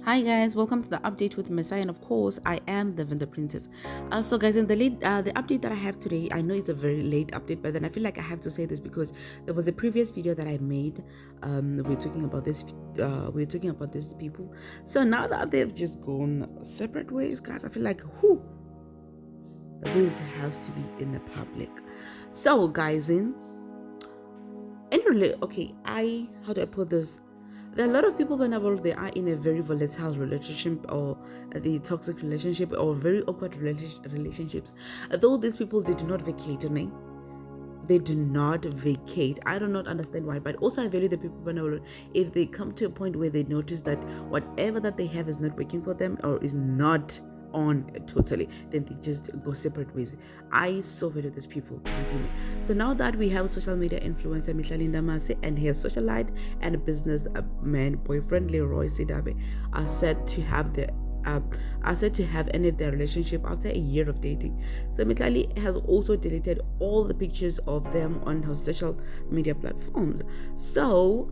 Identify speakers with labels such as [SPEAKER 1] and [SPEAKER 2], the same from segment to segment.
[SPEAKER 1] Hi guys, welcome to the update with Messiah, and of course, I am the Vendor Princess. So guys, in the update that I have today, I know it's a very late update, but then I feel like I have to say this because there was a previous video that I made. We're talking about this. We're talking about these people. So now that they've just gone separate ways, guys, I feel like this has to be in the public. So guys, okay, how do I put this? There are a lot of people whenever they are in a very volatile relationship or the toxic relationship or very awkward relationships. Though these people they do not vacate, they do not vacate. I do not understand why, but also I value the people whenever if they come to a point where they notice that whatever that they have is not working for them or is not on totally, then they just go separate ways. I so value these people, believe me. So now that we have social media influencer Micheline Mase and her socialite and business man boyfriend Leroy Sidabe are said to have ended their relationship after a year of dating. So Mitlali has also deleted all the pictures of them on her social media platforms. So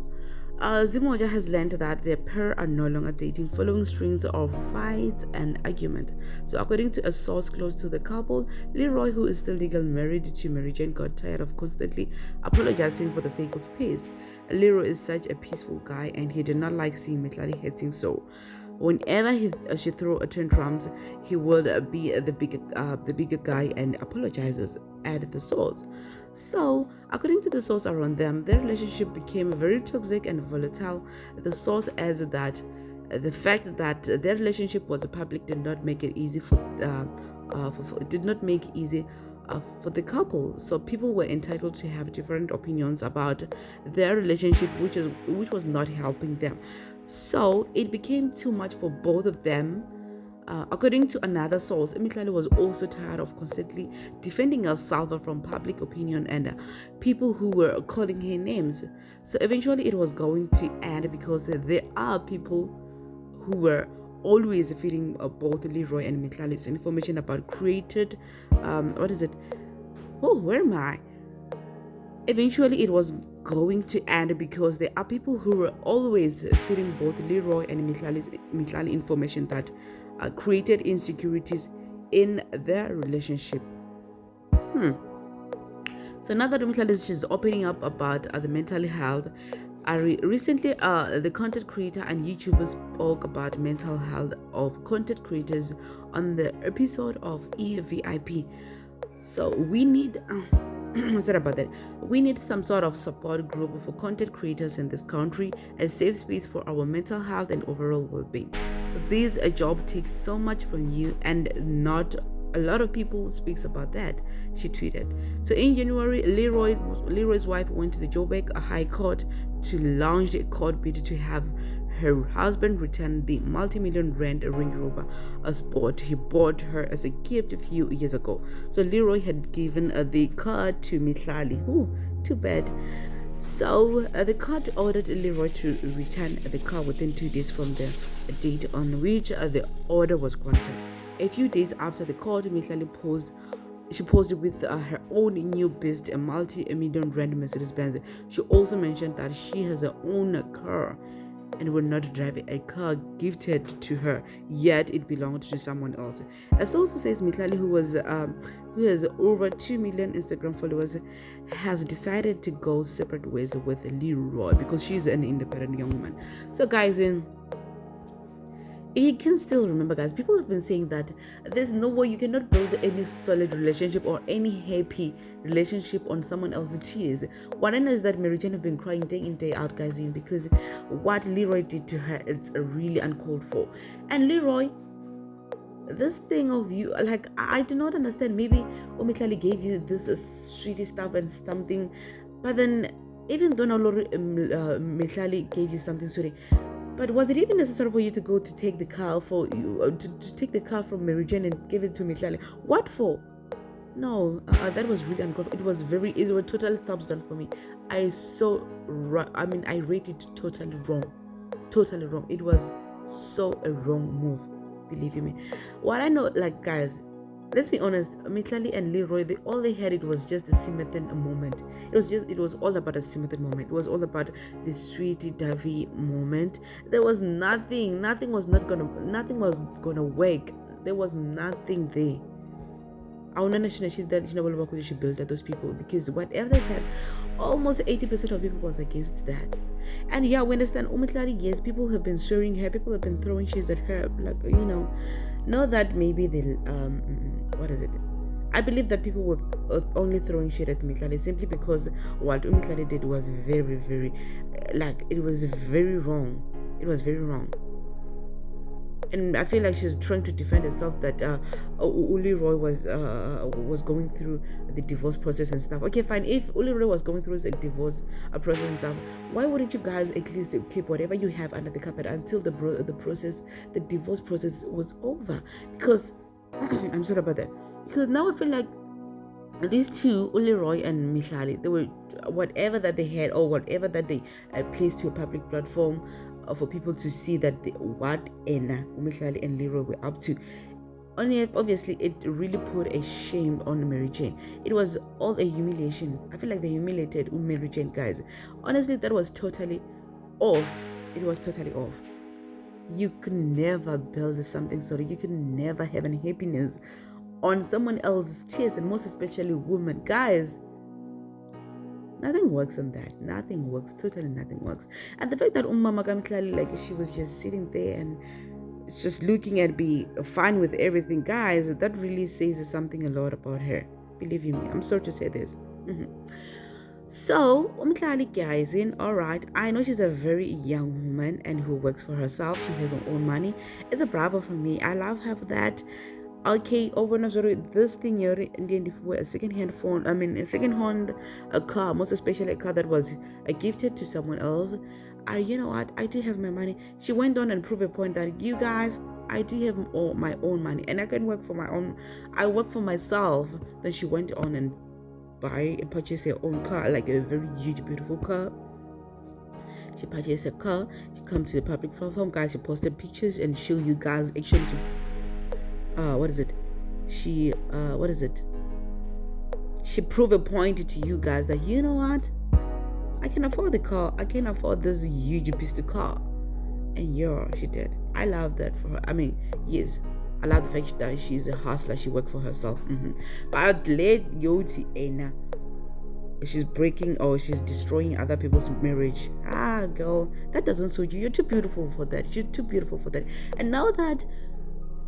[SPEAKER 1] Zimoja has learned that their pair are no longer dating following strings of fights and argument. So according to a source close to the couple, Leroy, who is still legal married to Mary Jane, got tired of constantly apologizing for the sake of peace. Leroy is such a peaceful guy and he did not like seeing Mitlali hating so. Whenever she throw a tantrums, he would be the bigger guy and apologizes. Add the source. So, according to the source around them, their relationship became very toxic and volatile. The source adds that the fact that their relationship was public did not make it easy did not make easy for the couple. So people were entitled to have different opinions about their relationship, which was not helping them. So it became too much for both of them. According to another source, Emitlali was also tired of constantly defending herself from public opinion and people who were calling her names. So eventually it was going to end because there are people who were always feeding both Leroy and Mitlali's information about created, what is it? Oh, where am I? Eventually, it was going to end because there are people who were always feeding both Leroy and Mitlali information that created insecurities in their relationship. So now that Mitlali is opening up about the mental health, recently the content creator and YouTuber spoke about mental health of content creators on the episode of EVIP. So we need sorry about that. We need some sort of support group for content creators in this country, a safe space for our mental health and overall well-being. So this a job takes so much from you and not a lot of people speaks about that, she tweeted. So in January, Leroy's wife went to the Joburg High Court to launch a court bid to have her husband returned the multi-million rand Range Rover, a sport he bought her as a gift a few years ago. So Leroy had given the car to Mitlali. Ooh, too bad. So the court ordered Leroy to return the car within 2 days from the date on which the order was granted. A few days after the court, Mitlali posed with her own new beast, a multi-million rand Mercedes-Benz. She also mentioned that she has her own car and will not drive a car gifted to her, yet it belonged to someone else. A source says Mitlali, who has over 2 million Instagram followers, has decided to go separate ways with Leroy because she's an independent young woman. So guys, you can still remember, guys, people have been saying that there's no way you cannot build any solid relationship or any happy relationship on someone else's tears. What I know is that Mary Jane have been crying day in day out, guys, because what Leroy did to her, it's really uncalled for. And Leroy, this thing of you, like, I do not understand. Maybe Omitlali gave you this sweetie stuff and something, but then even though Mitlali gave you something sweetie, but was it even necessary for you to go to take the car for you to take the car from Mary Jane and give it to Mitlali? What for? No, that was really uncalled for. It was totally thumbs down for me. I rated totally wrong. It was so a wrong move. Believe you me. What I know, like guys, let's be honest, Mitlali and Leroy, all they had, it was just a Simethan moment. It was all about a Simethan moment. It was all about the sweetie Davy moment. There was nothing was gonna work. There was nothing there. I want to she built those people, because whatever they had, almost 80% of people was against that. And yeah, we understand Umitlari, yes, people have been swearing her, people have been throwing shades at her, like, know that maybe they what is it? I believe that people were only throwing shade at Umitlari simply because what Umitlari did was very, very, it was very wrong. It was very wrong. And I feel like she's trying to defend herself that Uli Roy was going through the divorce process and stuff. Okay, fine. If Uli Roy was going through the divorce process and stuff, why wouldn't you guys at least keep whatever you have under the carpet until the divorce process was over? Because I'm sorry about that. Because now I feel like these two, Uli Roy and Mihlali, they were whatever that they had or whatever that they placed to a public platform for people to see that what Enna, Umihlali and Leroy were up to. Obviously, it really put a shame on Mary Jane. It was all a humiliation. I feel like they humiliated Mary Jane, guys. Honestly, that was totally off. It was totally off. You could never build something so you could never have any happiness on someone else's tears, and most especially women. Guys, nothing works on that. Nothing works. Totally nothing works. And the fact that Mama Kamklali, like, she was just sitting there and just looking at be fine with everything, guys, that really says something a lot about her. Believe you me, I'm sorry to say this. So, Umklali, guys, all right, I know she's a very young woman and who works for herself. She has her own money. It's a bravo for me. I love her for that. Okay, this thing here, a second-hand phone, a second-hand car, most especially a car that was gifted to someone else. You know what, I do have my money. She went on and proved a point that, you guys, I do have my own money and I can work for my own. I work for myself. Then she went on and purchased her own car, like a very huge, beautiful car. She purchased a car. She come to the public platform, guys. She posted pictures and show you guys actually. She proved a point to you guys that, you know what, I can afford the car. I can afford this huge piece of car. And yeah, she did. I love that for her. Yes, I love the fact that she's a hustler. She worked for herself. But let Yoti Ena, she's breaking or she's destroying other people's marriage. Girl, that doesn't suit you. You're too beautiful for that. You're too beautiful for that. And now that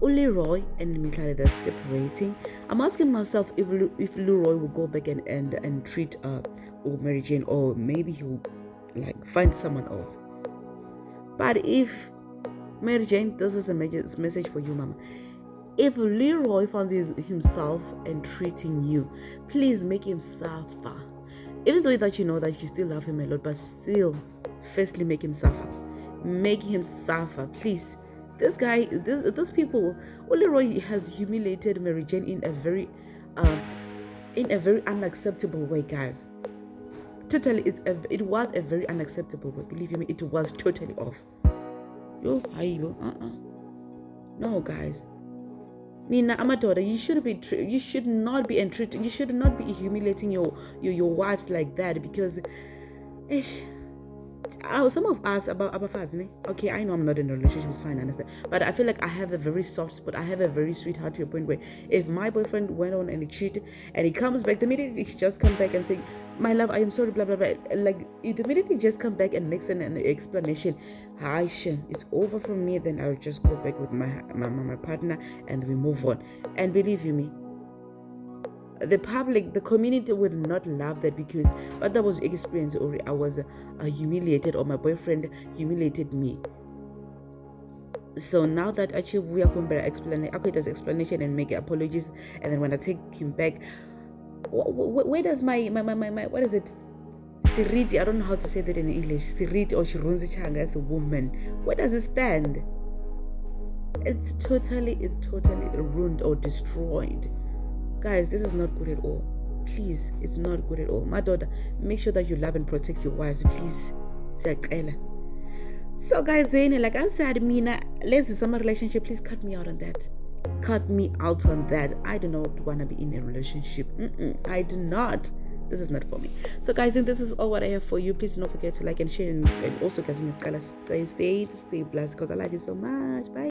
[SPEAKER 1] Uli Roy and Mitlali, that's separating, I'm asking myself if Leroy will go back and treat Mary Jane, or maybe he'll find someone else. But if Mary Jane, this is a message for you, Mama. If Leroy finds himself and treating you, please make him suffer. Even though that you know that you still love him a lot, but still, firstly, make him suffer. Make him suffer, please. This guy, these people, Leroy has humiliated Mary Jane in a very unacceptable way, guys. Totally, it was a very unacceptable way. Believe me, it was totally off. No, guys. Nina Amadora, you should not be entreated. You should not be humiliating your wives like that, because some of us about okay, I know I'm not in a relationship, it's fine, I understand, but I feel like I have a very soft spot. I have a very sweet heart to a point where if my boyfriend went on and he cheated and he comes back, the minute he just come back and say, my love, I am sorry, blah blah blah, the minute he just come back and makes an explanation, it's over for me, then I'll just go back with my partner and we move on. And believe you me, the public, the community would not love that, because but that was experience, or I was humiliated, or my boyfriend humiliated me. So now that actually we are going to explanation and make apologies, and then when I take him back, where does my what is it, Siriti, I don't know how to say that in English, Siriti or Shirunzi Changa as a woman, where does it stand? It's totally ruined or destroyed. Guys, this is not good at all. Please, it's not good at all. My daughter, make sure that you love and protect your wives, please. So guys, like I said, Mina, let's summer relationship, please cut me out on that. cut me out on that. I do not want to be in a relationship. I do not. This is not for me. So guys, and this is all what I have for you. Please don't forget to like and share, and also guys, stay safe, stay blessed, because I love you so much. Bye.